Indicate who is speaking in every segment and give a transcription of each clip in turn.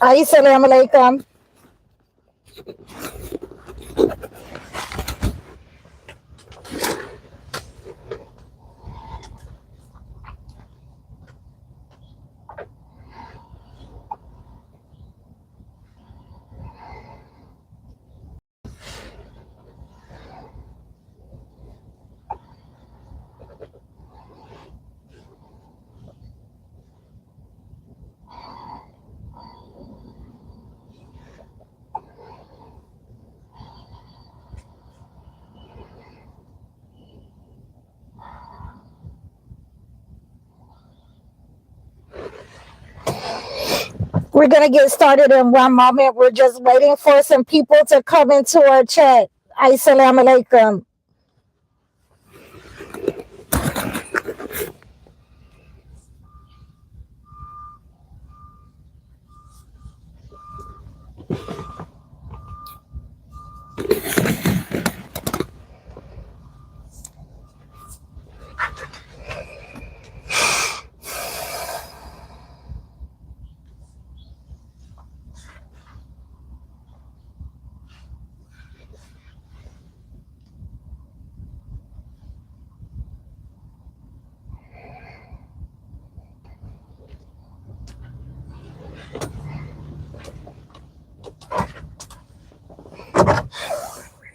Speaker 1: Assalamu alaikum. We're going to get started in one moment. We're just waiting for some people to come into our chat. Assalamu alaikum.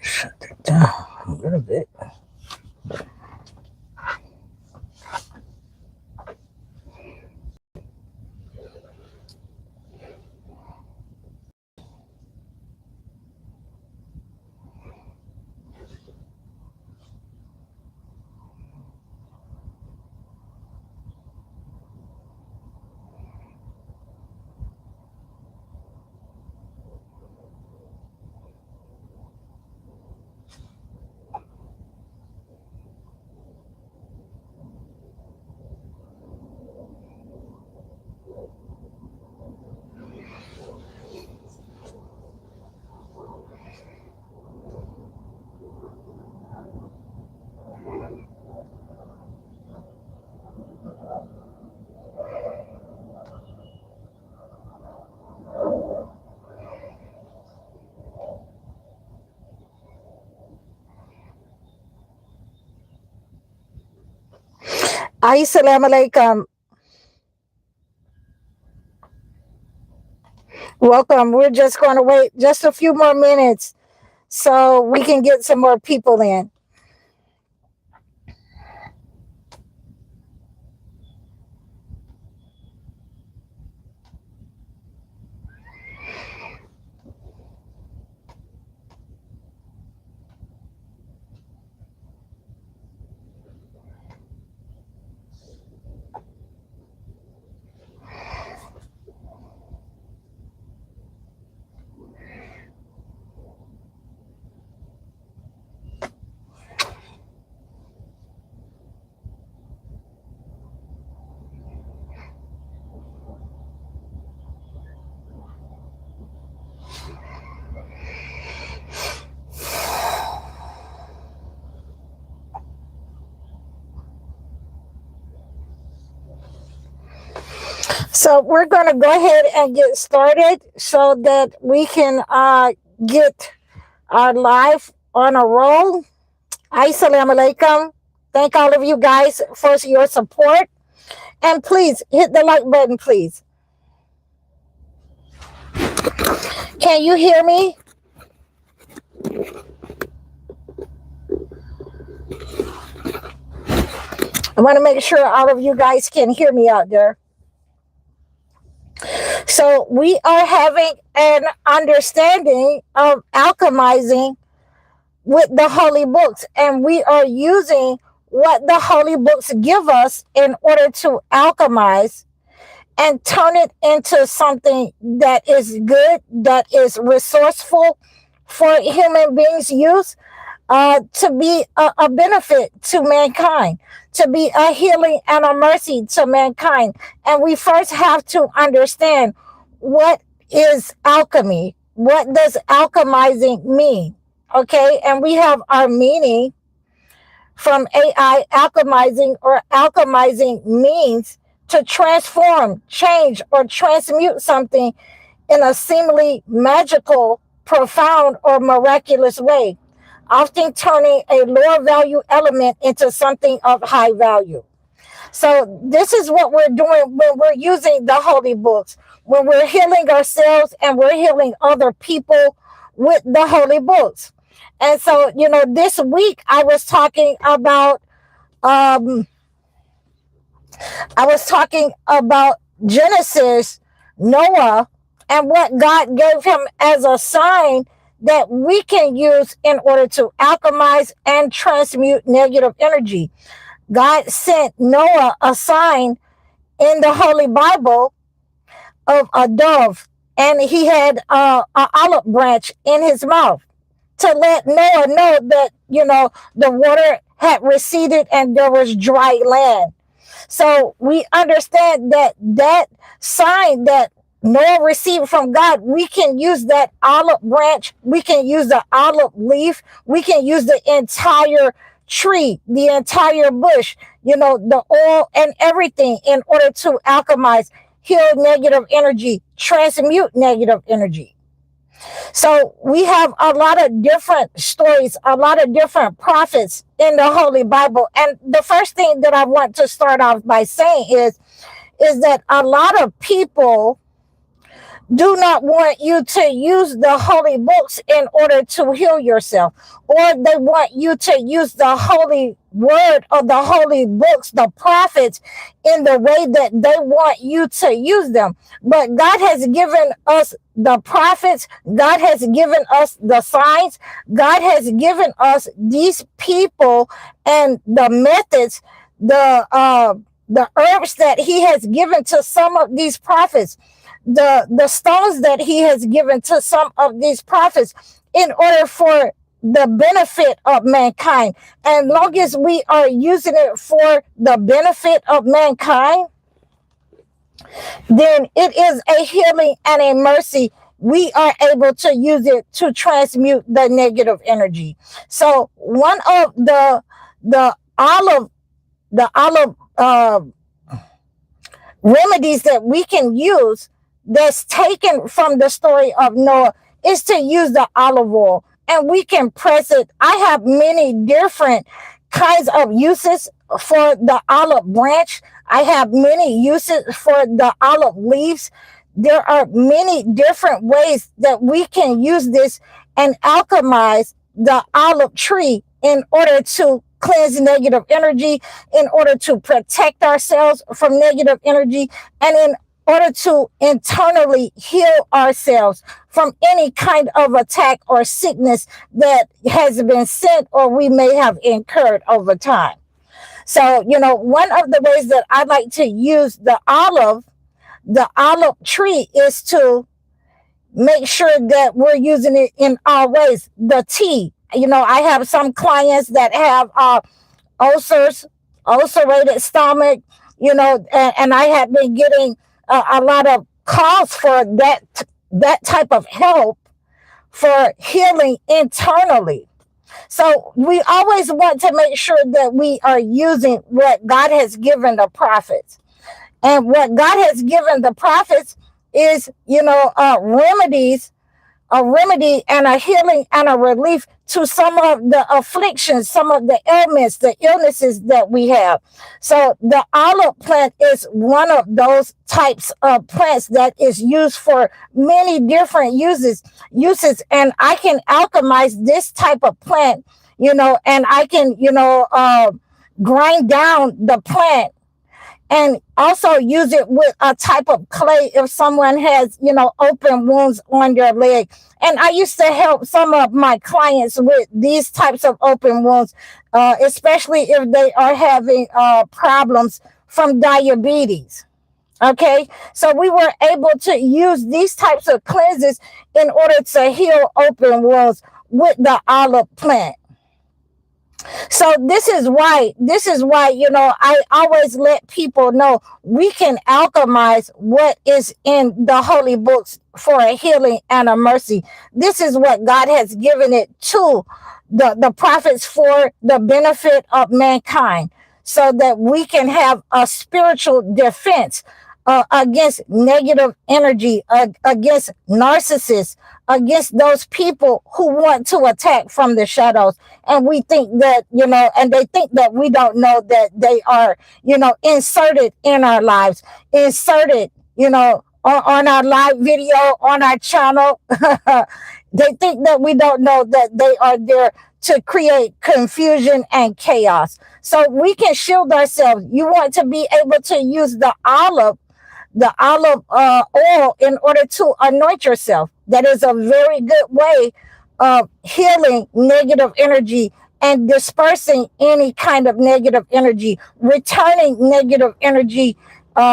Speaker 1: Shut it down a little bit. Assalamu alaikum. Welcome. We're just going to wait just a few more minutes so we can get some more people in. So we're going to go ahead and get started so that we can get our live on a roll. Assalamu alaikum. Thank all of you guys for your support. And please hit the like button, please. Can you hear me? I want to make sure all of you guys can hear me out there. So we are having an understanding of alchemizing with the holy books, and we are using what the holy books give us in order to alchemize and turn it into something that is good, that is resourceful for human beings' use, to be a benefit to mankind, to be a healing and a mercy to mankind. And we first have to understand, what is alchemy? What does alchemizing mean? Okay, and we have our meaning from AI. Alchemizing, or alchemizing, means to transform, change, or transmute something in a seemingly magical, profound, or miraculous way, often turning a lower value element into something of high value. So this is what we're doing when we're using the holy books, when we're healing ourselves and we're healing other people with the holy books. And so, this week um, I was talking about Genesis, Noah, and what God gave him as a sign that we can use in order to alchemize and transmute negative energy. God sent Noah a sign in the Holy Bible of a dove, and he had an olive branch in his mouth to let Noah know that, the water had receded and there was dry land. So we understand that sign that Noah received from God, we can use that olive branch, we can use the olive leaf, we can use the entire tree, the entire bush, the oil and everything in order to alchemize, heal negative energy, transmute negative energy. So we have a lot of different stories, a lot of different prophets in the Holy Bible. And the first thing that I want to start off by saying is that a lot of people do not want you to use the holy books in order to heal yourself, or they want you to use the holy word or the holy books, the prophets, in the way that they want you to use them. But God has given us the prophets, God has given us the signs, God has given us these people and the methods, the herbs that he has given to some of these prophets, the stones that he has given to some of these prophets in order for the benefit of mankind. And long as we are using it for the benefit of mankind, then it is a healing and a mercy. We are able to use it to transmute the negative energy. So one of the olive remedies that we can use that's taken from the story of Noah is to use the olive oil, and we can press it. I have many different kinds of uses for the olive branch. I have many uses for the olive leaves. There are many different ways that we can use this and alchemize the olive tree in order to cleanse negative energy, in order to protect ourselves from negative energy, and in order to internally heal ourselves from any kind of attack or sickness that has been sent or we may have incurred over time. So, one of the ways that I like to use the olive tree is to make sure that we're using it in all ways. The tea, I have some clients that have ulcerated stomach, and I have been getting a lot of calls for that type of help for healing internally. So we always want to make sure that we are using what God has given the prophets. And what God has given the prophets is, remedies, a remedy and a healing and a relief to some of the afflictions, some of the ailments, the illnesses that we have. So the olive plant is one of those types of plants that is used for many different uses. And I can alchemize this type of plant, and I can, grind down the plant and also use it with a type of clay if someone has, open wounds on their leg. And I used to help some of my clients with these types of open wounds, especially if they are having problems from diabetes. Okay, so we were able to use these types of cleanses in order to heal open wounds with the olive plant. So this is why, I always let people know we can alchemize what is in the holy books for a healing and a mercy. This is what God has given it to the prophets for the benefit of mankind, so that we can have a spiritual defense against negative energy, against narcissists, against those people who want to attack from the shadows. And we think that, and they think that we don't know that they are, inserted in our lives, inserted, on our live video, on our channel. They think that we don't know that they are there to create confusion and chaos. So we can shield ourselves. You want to be able to use the olive oil in order to anoint yourself. That is a very good way of healing negative energy and dispersing any kind of negative energy, returning negative energy,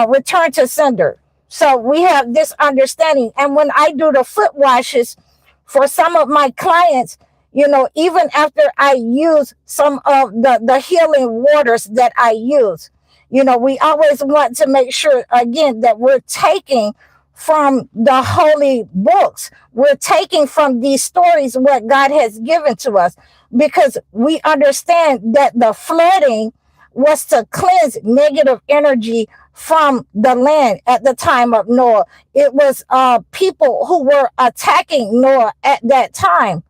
Speaker 1: return to sender. So we have this understanding. And when I do the foot washes for some of my clients, even after I use some of the healing waters that I use, we always want to make sure, again, that we're taking from the holy books. We're taking from these stories what God has given to us, because we understand that the flooding was to cleanse negative energy from the land at the time of Noah. It was people who were attacking Noah at that time.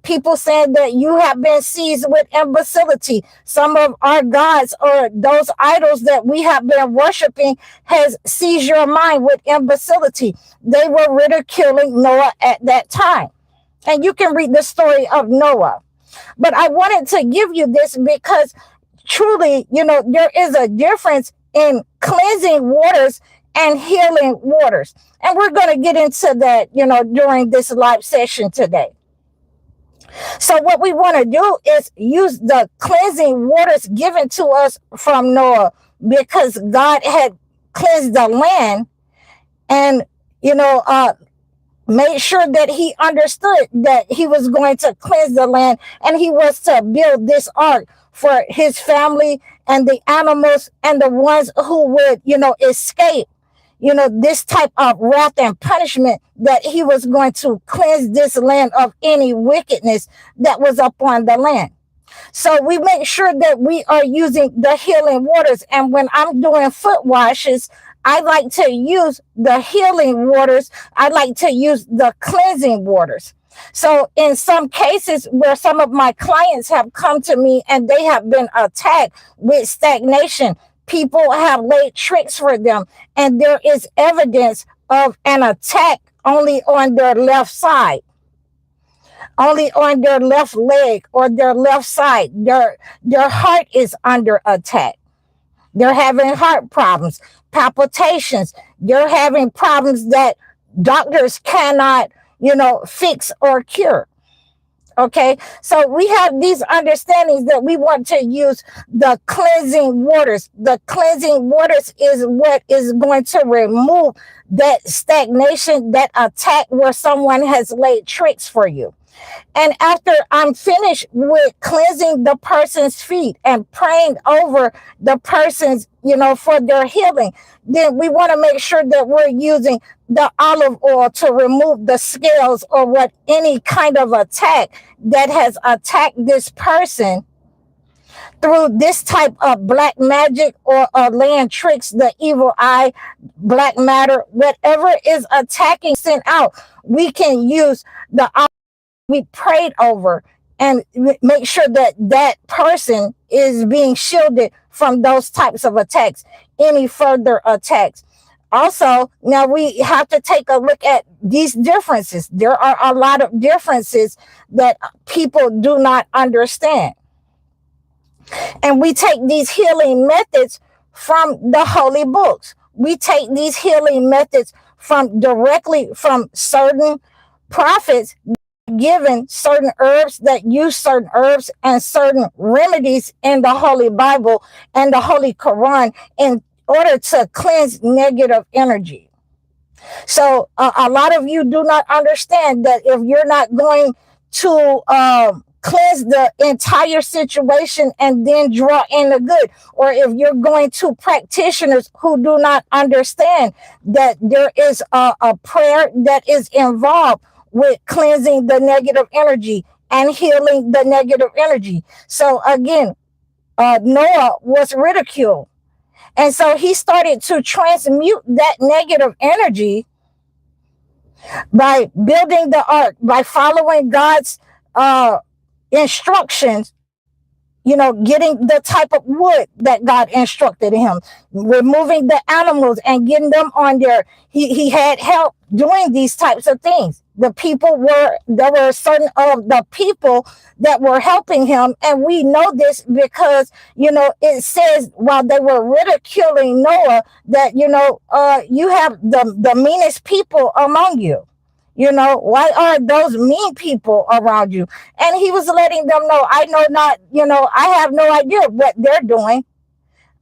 Speaker 1: People saying that you have been seized with imbecility. Some of our gods, or those idols that we have been worshiping, has seized your mind with imbecility. They were ridiculing Noah at that time. And you can read the story of Noah. But I wanted to give you this because truly, there is a difference in cleansing waters and healing waters. And we're going to get into that, during this live session today. So what we want to do is use the cleansing waters given to us from Noah, because God had cleansed the land and, made sure that he understood that he was going to cleanse the land, and he was to build this ark for his family and the animals and the ones who would, escape, this type of wrath and punishment, that he was going to cleanse this land of any wickedness that was upon the land. So we make sure that we are using the healing waters. And when I'm doing foot washes, I like to use the healing waters. I like to use the cleansing waters. So in some cases where some of my clients have come to me and they have been attacked with stagnation, people have laid tricks for them, and there is evidence of an attack only on their left side, only on their left leg or their left side. Their heart is under attack. They're having heart problems, palpitations. They're having problems that doctors cannot, fix or cure. Okay, so we have these understandings that we want to use the cleansing waters. The cleansing waters is what is going to remove that stagnation, that attack where someone has laid tricks for you. And after I'm finished with cleansing the person's feet and praying over the person's, for their healing, then we want to make sure that we're using the olive oil to remove the scales or what any kind of attack that has attacked this person through this type of black magic or land tricks, the evil eye, black matter, whatever is attacking, sent out. We can use the olive we prayed over and make sure that that person is being shielded from those types of attacks, any further attacks. Also, now we have to take a look at these differences. There are a lot of differences that people do not understand. And we take these healing methods from the holy books. We take these healing methods directly from certain prophets given certain herbs, that use certain herbs and certain remedies in the Holy Bible and the Holy Quran in order to cleanse negative energy. So a lot of you do not understand that if you're not going to cleanse the entire situation and then draw in the good, or if you're going to practitioners who do not understand that there is a prayer that is involved with cleansing the negative energy and healing the negative energy. So again, Noah was ridiculed. And so he started to transmute that negative energy by building the ark, by following God's instructions, getting the type of wood that God instructed him, removing the animals and getting them on there. He had help doing these types of things. There were certain of the people that were helping him. And we know this because, it says while they were ridiculing Noah that, you have the meanest people among you. Why are those mean people around you? And he was letting them know, I know not, I have no idea what they're doing.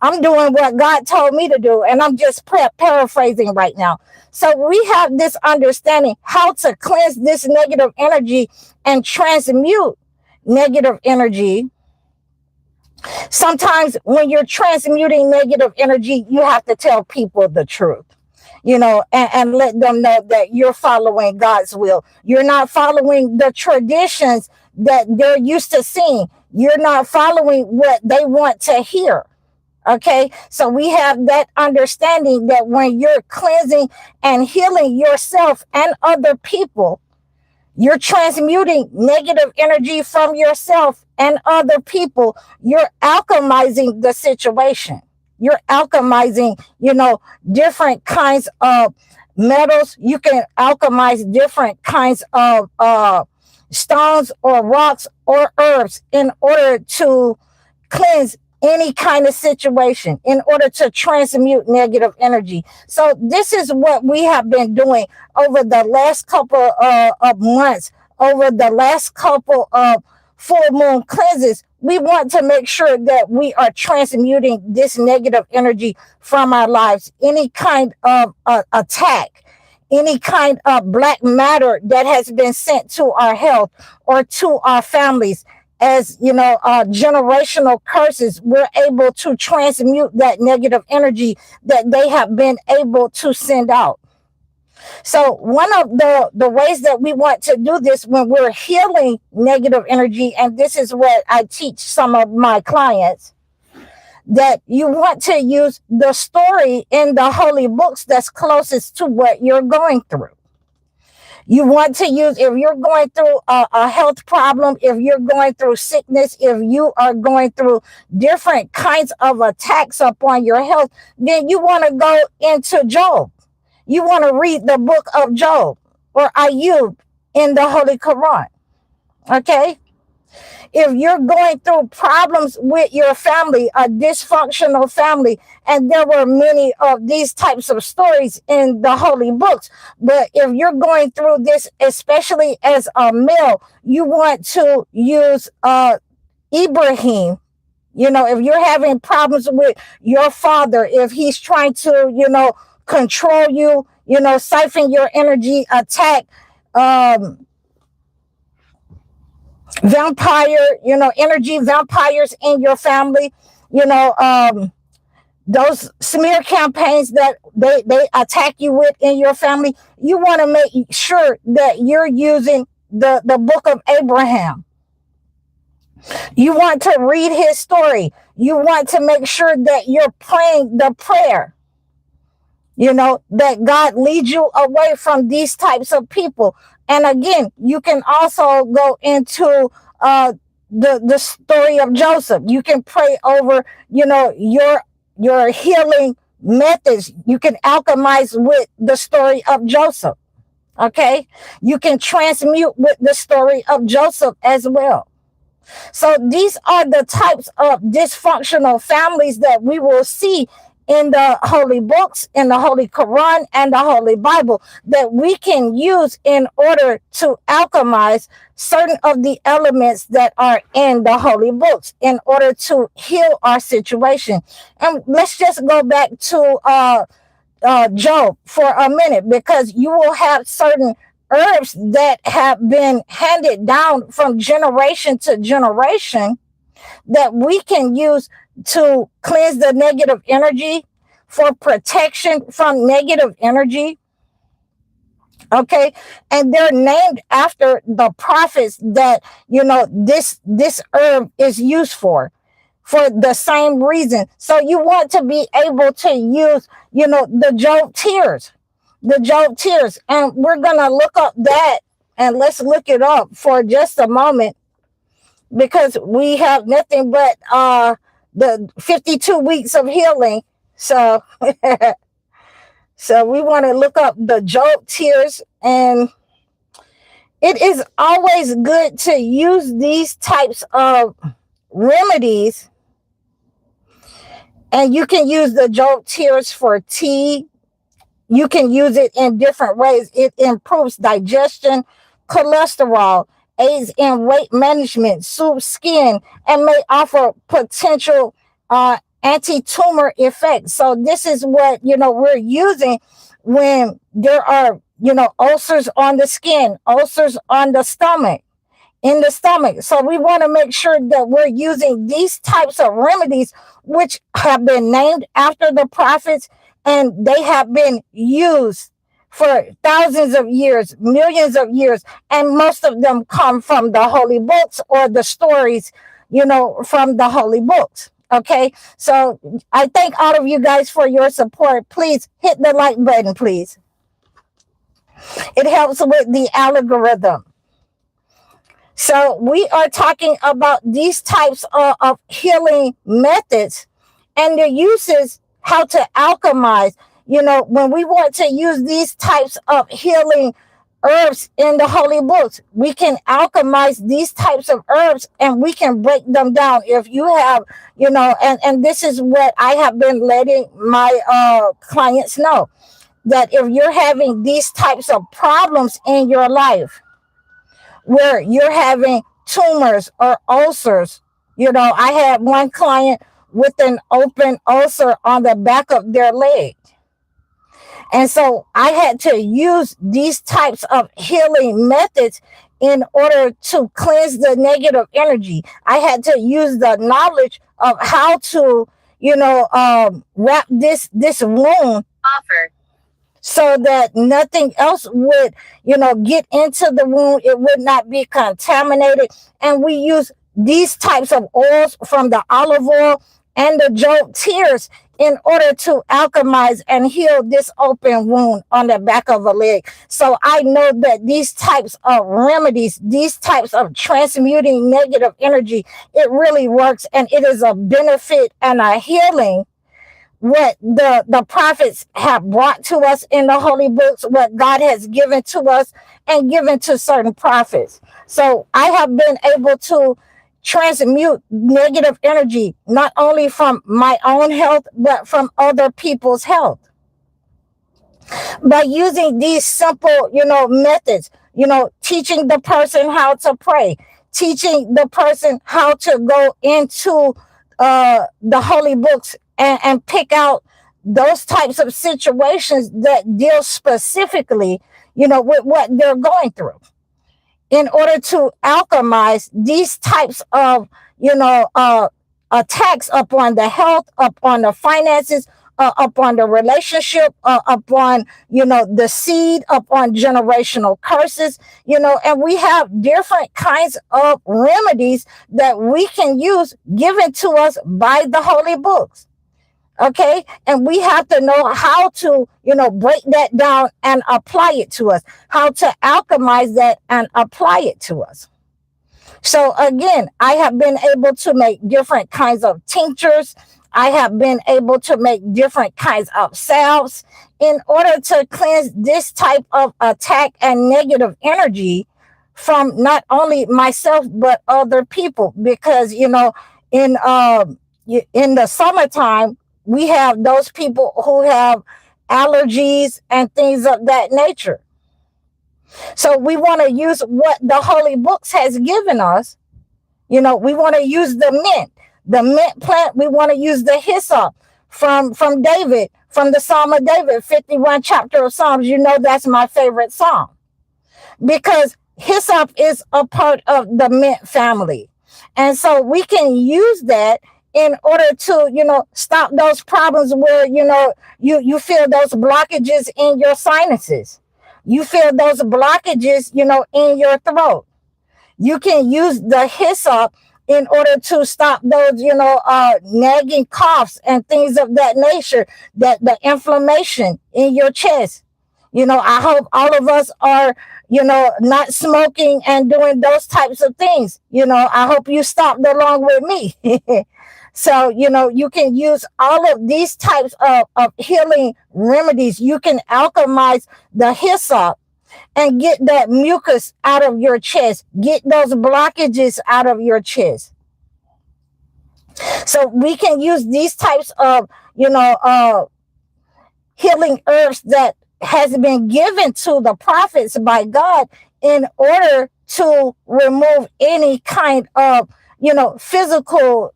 Speaker 1: I'm doing what God told me to do. And I'm just paraphrasing right now. So we have this understanding how to cleanse this negative energy and transmute negative energy. Sometimes when you're transmuting negative energy, you have to tell people the truth. And let them know that you're following God's will. You're not following the traditions that they're used to seeing. You're not following what they want to hear. Okay, so we have that understanding that when you're cleansing and healing yourself and other people, you're transmuting negative energy from yourself and other people. You're alchemizing the situation. You're alchemizing, different kinds of metals. You can alchemize different kinds of stones or rocks or herbs in order to cleanse any kind of situation, in order to transmute negative energy. So this is what we have been doing over the last couple of months, over the last couple of full moon cleanses. We want to make sure that we are transmuting this negative energy from our lives. Any kind of attack, any kind of black matter that has been sent to our health or to our families, as generational curses, we're able to transmute that negative energy that they have been able to send out. So one of the ways that we want to do this when we're healing negative energy, and this is what I teach some of my clients, that you want to use the story in the holy books that's closest to what you're going through. You want to use, if you're going through a health problem, if you're going through sickness, if you are going through different kinds of attacks upon your health, then you want to go into Job. You want to read the book of Job or Ayub in the Holy Quran. Okay? If you're going through problems with your family, a dysfunctional family, and there were many of these types of stories in the holy books, but if you're going through this, especially as a male, you want to use Ibrahim. If you're having problems with your father, if he's trying to, control you, siphon your energy, attack, energy vampires in your family, those smear campaigns that they attack you with in your family, you want to make sure that you're using the book of Abraham. You want to read his story. You want to make sure that you're praying the prayer, that God leads you away from these types of people. And again, you can also go into the story of Joseph. You can pray over, your healing methods. You can alchemize with the story of Joseph. Okay? You can transmute with the story of Joseph as well. So these are the types of dysfunctional families that we will see in the holy books, in the Holy Quran and the Holy Bible, that we can use in order to alchemize certain of the elements that are in the holy books in order to heal our situation. And let's just go back to Job for a minute, because you will have certain herbs that have been handed down from generation to generation that we can use to cleanse the negative energy, for protection from negative energy. Okay, and they're named after the prophets that this herb is used for for the same reason. So you want to be able to use, the Job tears, and we're gonna look up that, and let's look it up for just a moment, because we have nothing but the 52 weeks of healing. So so we want to look up the Job tears, and it is always good to use these types of remedies. And you can use the Job tears for tea. You can use it in different ways. It improves digestion, cholesterol, aids in weight management, soothes skin, and may offer potential anti-tumor effects. So this is what, we're using when there are, ulcers on the skin, ulcers on the stomach, in the stomach. So we want to make sure that we're using these types of remedies, which have been named after the prophets, and they have been used for thousands of years, millions of years, and most of them come from the holy books, or the stories, from the holy books. Okay, so I thank all of you guys for your support. Please hit the like button, please. It helps with the algorithm. So we are talking about these types of healing methods and their uses, how to alchemize. When we want to use these types of healing herbs in the holy books, we can alchemize these types of herbs, and we can break them down. If you have, and this is what I have been letting my clients know, that if you're having these types of problems in your life, where you're having tumors or ulcers. I had one client with an open ulcer on the back of their leg. And so I had to use these types of healing methods in order to cleanse the negative energy. I had to use the knowledge of how to, wrap this wound so that nothing else would, get into the wound. It would not be contaminated. And we use these types of oils, from the olive oil and the Job tears, in order to alchemize and heal this open wound on the back of a leg. So I know that these types of remedies, these types of transmuting negative energy, it really works, and it is a benefit and a healing, what the prophets have brought to us in the holy books, what God has given to us and given to certain prophets. So I have been able to transmute negative energy, not only from my own health, but from other people's health, by using these simple, methods, teaching the person how to pray, teaching the person how to go into the holy books and pick out those types of situations that deal specifically, with what they're going through, in order to alchemize these types of, attacks upon the health, upon the finances, upon the relationship, upon, the seed, upon generational curses, and we have different kinds of remedies that we can use, given to us by the holy books. Okay, and we have to know how to, break that down and apply it to us, how to alchemize that and apply it to us. So again, I have been able to make different kinds of tinctures. I have been able to make different kinds of salves in order to cleanse this type of attack and negative energy from not only myself, but other people. Because, in the summertime, we have those people who have allergies and things of that nature. So we want to use what the holy books has given us. We want to use the mint plant. We want to use the hyssop from David, from the Psalm of David, 51 chapter of Psalms. That's my favorite psalm, because hyssop is a part of the mint family. And so we can use that in order to, stop those problems where, you feel those blockages in your sinuses. You feel those blockages, in your throat. You can use the hyssop in order to stop those, nagging coughs and things of that nature, that the inflammation in your chest. I hope all of us are, not smoking and doing those types of things. I hope you stopped along with me. So, you can use all of these types of healing remedies. You can alchemize the hyssop and get that mucus out of your chest. Get those blockages out of your chest. So we can use these types of, healing herbs that has been given to the prophets by God in order to remove any kind of, physical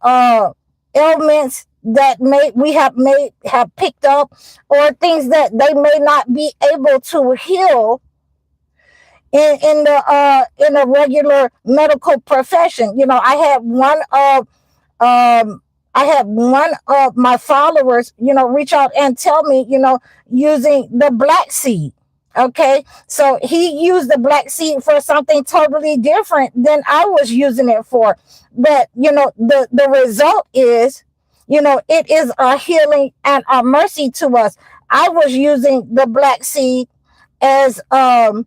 Speaker 1: ailments that we have picked up, or things that they may not be able to heal in the regular medical profession. I had one of my followers, reach out and tell me, using the black seed. Okay, so he used the black seed for something totally different than I was using it for. But, the result is, it is a healing and a mercy to us. I was using the black seed as a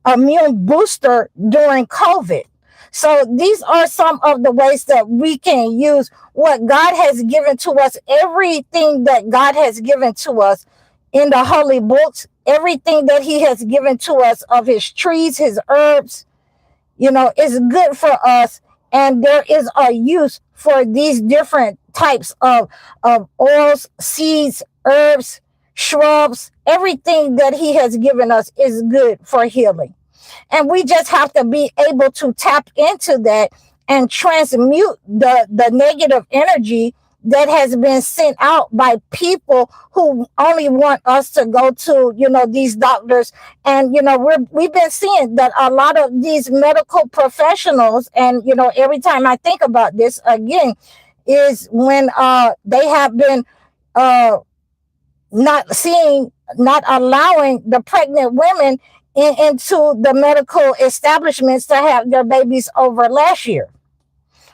Speaker 1: immune booster during COVID. So these are some of the ways that we can use what God has given to us. Everything that God has given to us in the holy books, everything that he has given to us of his trees, his herbs, is good for us. And there is a use for these different types of oils, seeds, herbs, shrubs. Everything that he has given us is good for healing. And we just have to be able to tap into that and transmute the negative energy that has been sent out by people who only want us to go to, these doctors. And, we've been seeing that a lot of these medical professionals, and, every time I think about this again, is when they have been not allowing the pregnant women into the medical establishments to have their babies over last year.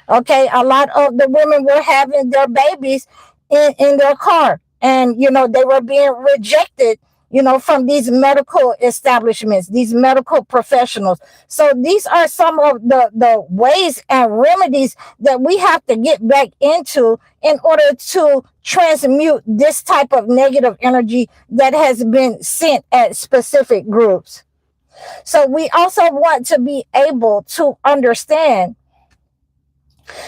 Speaker 1: Okay, a lot of the women were having their babies in their car, and they were being rejected, from these medical establishments, these medical professionals. So these are some of the ways and remedies that we have to get back into in order to transmute this type of negative energy that has been sent at specific groups. So we also want to be able to understand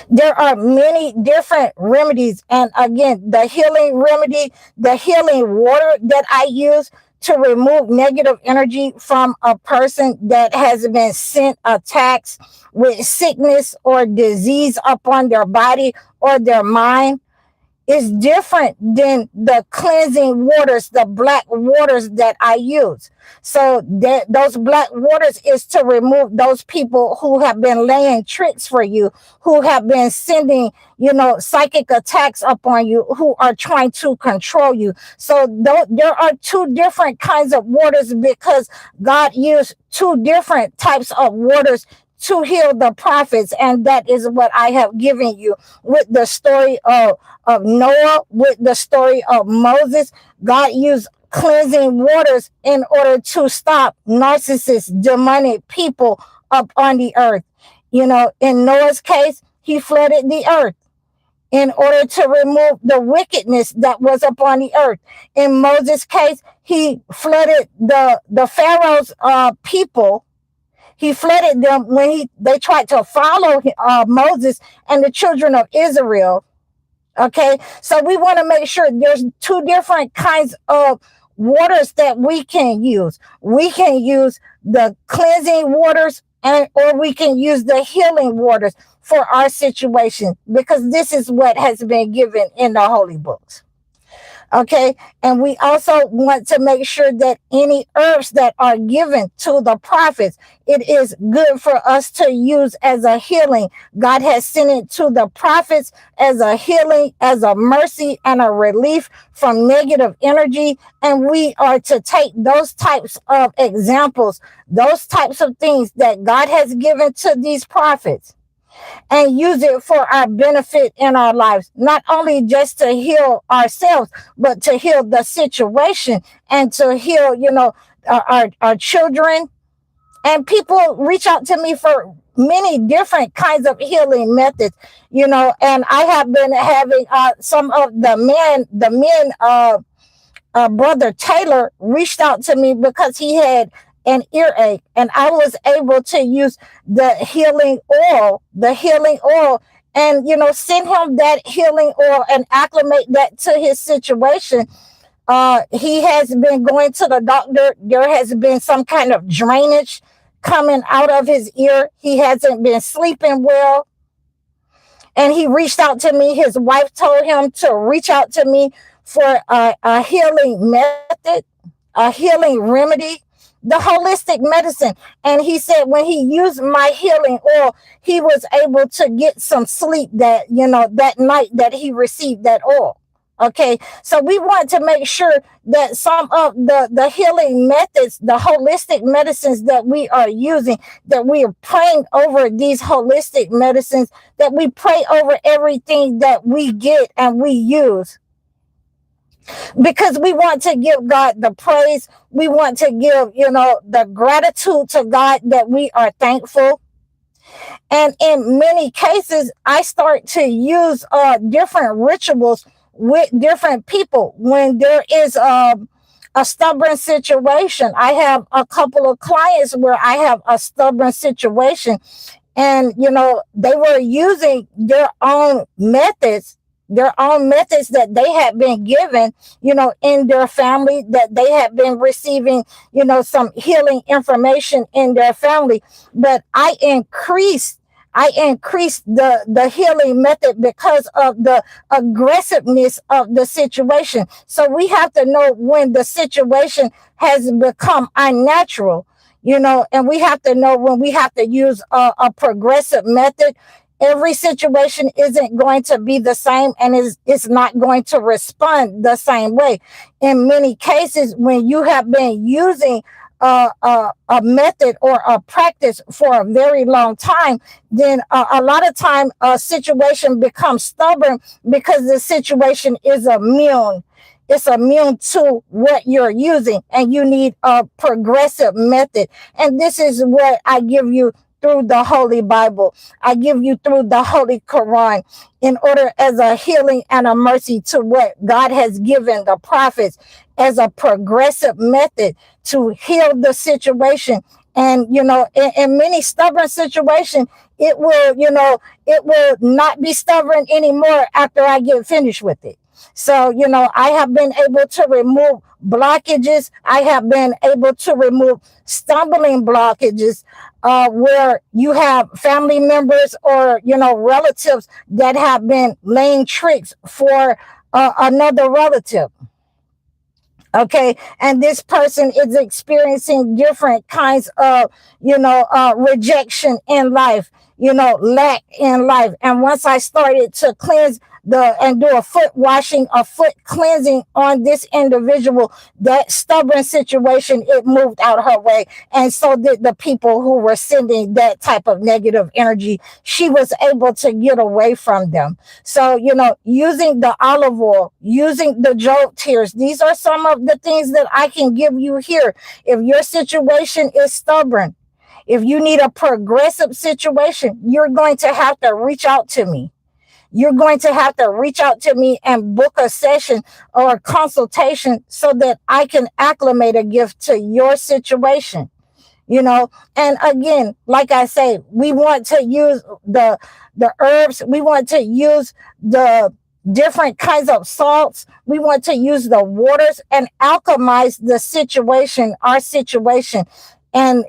Speaker 1: there are many different remedies. And again, the healing remedy, the healing water that I use to remove negative energy from a person that has been sent attacks with sickness or disease upon their body or their mind, is different than the cleansing waters, the black waters that I use. So those black waters is to remove those people who have been laying tricks for you, who have been sending, psychic attacks upon you, who are trying to control you. So there are two different kinds of waters, because God used two different types of waters to heal the prophets. And that is what I have given you with the story of Noah, with the story of Moses. God used cleansing waters in order to stop narcissists, demonic people up on the earth. In Noah's case, he flooded the earth in order to remove the wickedness that was upon the earth. In Moses' case, he flooded the Pharaoh's people. He flooded them when they tried to follow Moses and the children of Israel. Okay, so we want to make sure there's two different kinds of waters that we can use. We can use the cleansing waters, or we can use the healing waters for our situation, because this is what has been given in the holy books. Okay. And we also want to make sure that any herbs that are given to the prophets, it is good for us to use as a healing. God has sent it to the prophets as a healing, as a mercy, and a relief from negative energy. And we are to take those types of examples, those types of things that God has given to these prophets, and use it for our benefit in our lives, not only just to heal ourselves, but to heal the situation and to heal, our children. And people reach out to me for many different kinds of healing methods, and I have been having some of the men, Brother Taylor reached out to me because he had an earache, and I was able to use the healing oil, and send him that healing oil and acclimate that to his situation. He has been going to the doctor. There has been some kind of drainage coming out of his ear. He hasn't been sleeping well. And he reached out to me. His wife told him to reach out to me for a healing method, a healing remedy, the holistic medicine. And he said when he used my healing oil, he was able to get some sleep that night that he received that oil. Okay, so we want to make sure that some of the healing methods, the holistic medicines that we are using, that we are praying over these holistic medicines, that we pray over everything that we get and we use. Because we want to give God the praise. We want to give, the gratitude to God that we are thankful. And in many cases, I start to use different rituals with different people when there is a stubborn situation. I have a couple of clients where I have a stubborn situation, and they were using their own methods that they had been given, in their family, that they had been receiving, some healing information in their family. But I increased the healing method because of the aggressiveness of the situation. So we have to know when the situation has become unnatural, and we have to know when we have to use a progressive method. Every situation isn't going to be the same, and it's not going to respond the same way. In many cases, when you have been using a method or a practice for a very long time, then a lot of time a situation becomes stubborn because the situation is immune. It's immune to what you're using, and you need a progressive method. And this is what I give you through the Holy Bible. I give you through the Holy Quran, in order as a healing and a mercy to what God has given the prophets as a progressive method to heal the situation. And, in many stubborn situations, it will not be stubborn anymore after I get finished with it. So, I have been able to remove blockages. I have been able to remove stumbling blockages, where you have family members or, relatives that have been laying tricks for another relative. Okay. And this person is experiencing different kinds of, rejection in life, lack in life. And once I started to cleanse and do a foot washing, a foot cleansing on this individual, that stubborn situation, it moved out her way. And so did the people who were sending that type of negative energy. She was able to get away from them. So, using the olive oil, using the jove tears, these are some of the things that I can give you here. If your situation is stubborn, if you need a progressive situation, you're going to have to reach out to me. You're going to have to reach out to me and book a session or a consultation so that I can acclimate a gift to your situation. And again, like I say, we want to use the herbs. We want to use the different kinds of salts. We want to use the waters and alchemize the situation, our situation, and,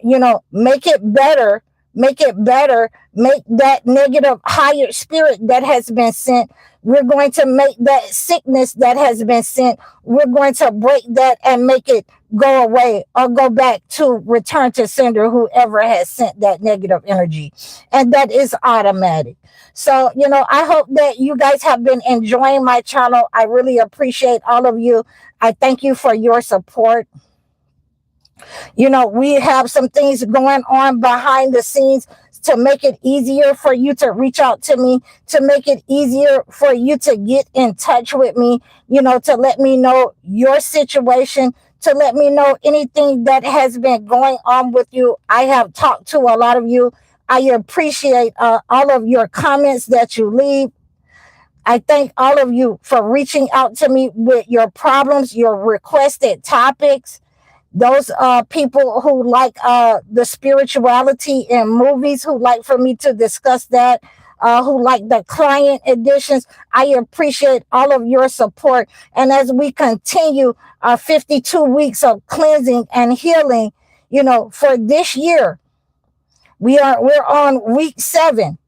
Speaker 1: make it better, make that negative higher spirit that has been sent We're going to make that sickness that has been sent, we're going to break that and make it go away or go back to return to sender, whoever has sent that negative energy. And that is automatic. So, I hope that you guys have been enjoying my channel. I really appreciate all of you. I thank you for your support. We have some things going on behind the scenes to make it easier for you to reach out to me, to make it easier for you to get in touch with me, to let me know your situation, to let me know anything that has been going on with you. I have talked to a lot of you. I appreciate all of your comments that you leave. I thank all of you for reaching out to me with your problems, your requested topics. Those people who like the spirituality in movies, who like for me to discuss that, who like the client editions, I appreciate all of your support. And as we continue our 52 weeks of cleansing and healing, for this year, we're on week 7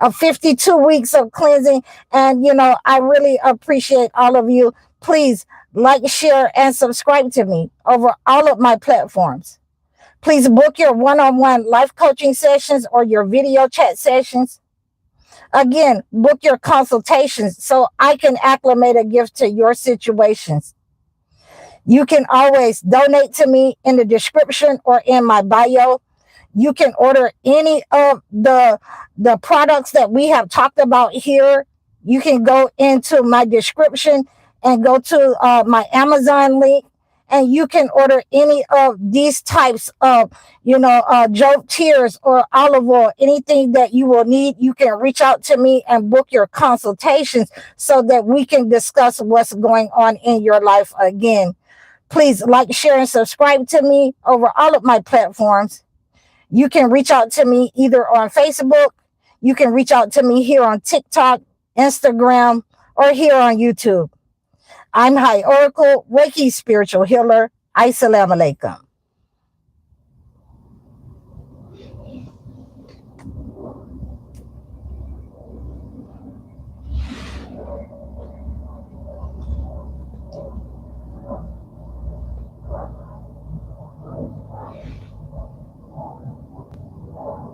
Speaker 1: of 52 weeks of cleansing. And, I really appreciate all of you. Please like, share, and subscribe to me over all of my platforms. Please book your one-on-one life coaching sessions or your video chat sessions. Again, book your consultations so I can acclimate a gift to your situations. You can always donate to me in the description or in my bio. You can order any of the products that we have talked about here. You can go into my description and go to my Amazon link, and you can order any of these types of, jolt tears or olive oil, anything that you will need. You can reach out to me and book your consultations so that we can discuss what's going on in your life again. Please like, share, and subscribe to me over all of my platforms. You can reach out to me either on Facebook. You can reach out to me here on TikTok, Instagram, or here on YouTube. I'm High Oracle, Reiki spiritual healer. Assalamu alaikum.